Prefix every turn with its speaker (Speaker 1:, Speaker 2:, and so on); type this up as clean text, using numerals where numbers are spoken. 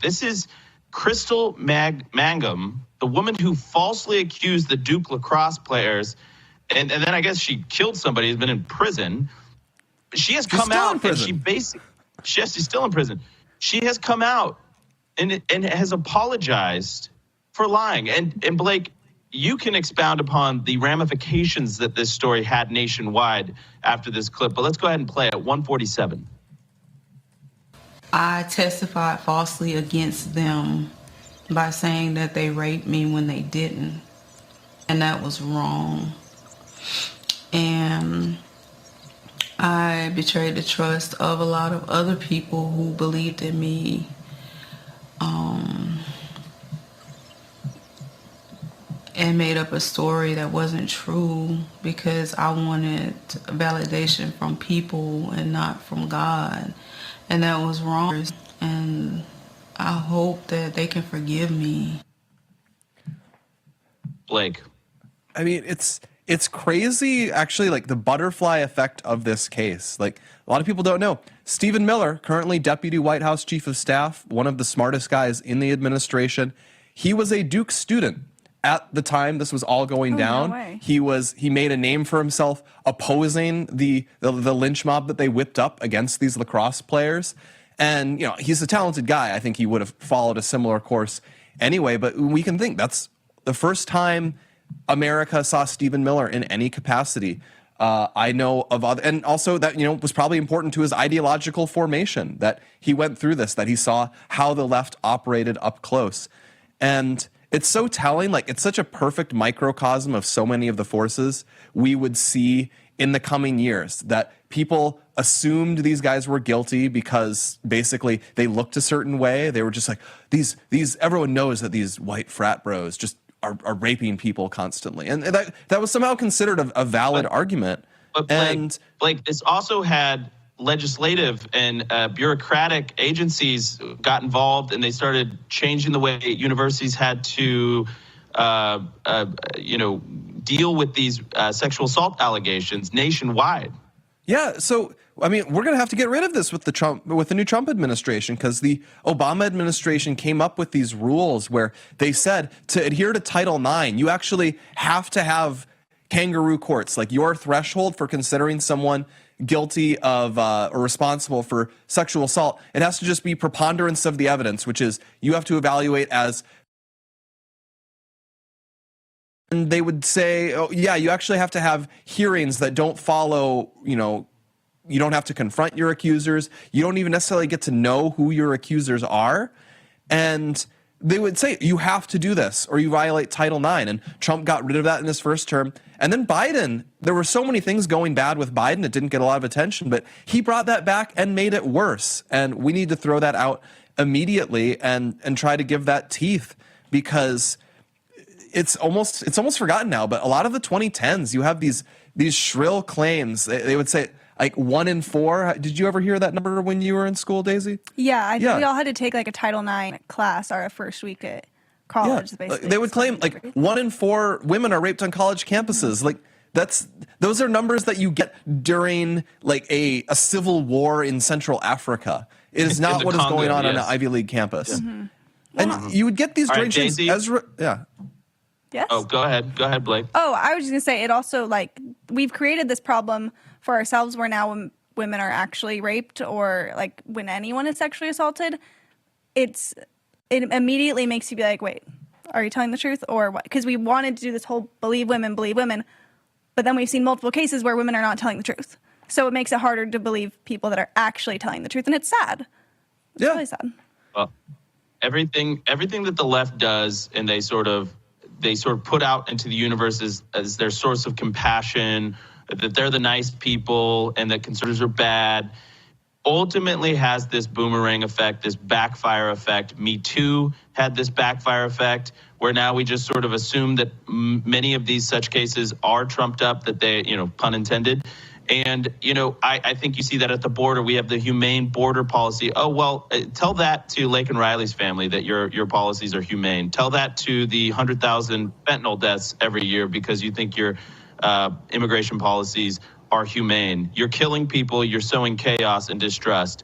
Speaker 1: This is Crystal Mangum, the woman who falsely accused the Duke Lacrosse players, and then I guess she killed somebody who's been in prison. She's come out and she's still in prison. She has come out and has apologized for lying. And Blake, you can expound upon the ramifications that this story had nationwide after this clip, but let's go ahead and play it at 1:47.
Speaker 2: I testified falsely against them by saying that they raped me when they didn't, and that was wrong. And I betrayed the trust of a lot of other people who believed in me. And made up a story that wasn't true because I wanted validation from people and not from God. And that was wrong. And I hope that they can forgive me.
Speaker 1: Blake.
Speaker 3: I mean, it's crazy, actually, like the butterfly effect of this case. Like, a lot of people don't know. Stephen Miller, currently Deputy White House Chief of Staff, one of the smartest guys in the administration, he was a Duke student. At the time this was all going down,
Speaker 4: no
Speaker 3: he made a name for himself opposing the lynch mob that they whipped up against these lacrosse players. And, you know, he's a talented guy. I think he would have followed a similar course anyway, but we can think that's the first time America saw Stephen Miller in any capacity. I know of other, and also that, you know, was probably important to his ideological formation, that he went through this, that he saw how the left operated up close. And it's so telling, like it's such a perfect microcosm of so many of the forces we would see in the coming years, that people assumed these guys were guilty because basically they looked a certain way. They were just like, everyone knows that these white frat bros just are raping people constantly. And that was somehow considered a valid argument.
Speaker 1: But Blake, this also had legislative and bureaucratic agencies got involved, and they started changing the way universities had to, deal with these sexual assault allegations nationwide.
Speaker 3: Yeah, so I mean, we're going to have to get rid of this with the new Trump administration, because the Obama administration came up with these rules where they said to adhere to Title IX, you actually have to have kangaroo courts, like your threshold for considering someone guilty of or responsible for sexual assault. It has to just be preponderance of the evidence, which is you have to evaluate as. And they would say, oh, yeah, you actually have to have hearings that don't follow, you don't have to confront your accusers. You don't even necessarily get to know who your accusers are. And they would say, you have to do this or you violate Title IX. And Trump got rid of that in his first term. And then Biden, there were so many things going bad with Biden, it didn't get a lot of attention, but he brought that back and made it worse. And we need to throw that out immediately and try to give that teeth, because it's almost forgotten now. But a lot of the 2010s, you have these shrill claims. They would say, like 1 in 4. Did you ever hear that number when you were in school, Daisy?
Speaker 4: Yeah, I think we all had to take like a Title IX class our first week at college.
Speaker 3: Yeah.
Speaker 4: Basically,
Speaker 3: they would claim like 1 in 4 women are raped on college campuses. Like those are numbers that you get during like a civil war in Central Africa. It is not what is going on an Ivy League campus. Yeah. Mm-hmm. And you would get these drinks. Yeah.
Speaker 4: Yes.
Speaker 1: Oh, go ahead, Blake.
Speaker 4: Oh, I was just gonna say, it also, like, we've created this problem for ourselves where now when women are actually raped, or like when anyone is sexually assaulted, it immediately makes you be like, wait, are you telling the truth or what? Because we wanted to do this whole believe women, but then we've seen multiple cases where women are not telling the truth. So it makes it harder to believe people that are actually telling the truth, and it's sad. It's really sad.
Speaker 1: Well, everything that the left does, and they sort of put out into the universe as their source of compassion, that they're the nice people and that conservatives are bad, ultimately has this boomerang effect, this backfire effect. Me Too had this backfire effect, where now we just sort of assume that many of these such cases are trumped up, that they, pun intended. And, I think you see that at the border. We have the humane border policy. Oh, well, tell that to Lake and Riley's family that your policies are humane. Tell that to the 100,000 fentanyl deaths every year because you think your immigration policies are humane. You're killing people. You're sowing chaos and distrust.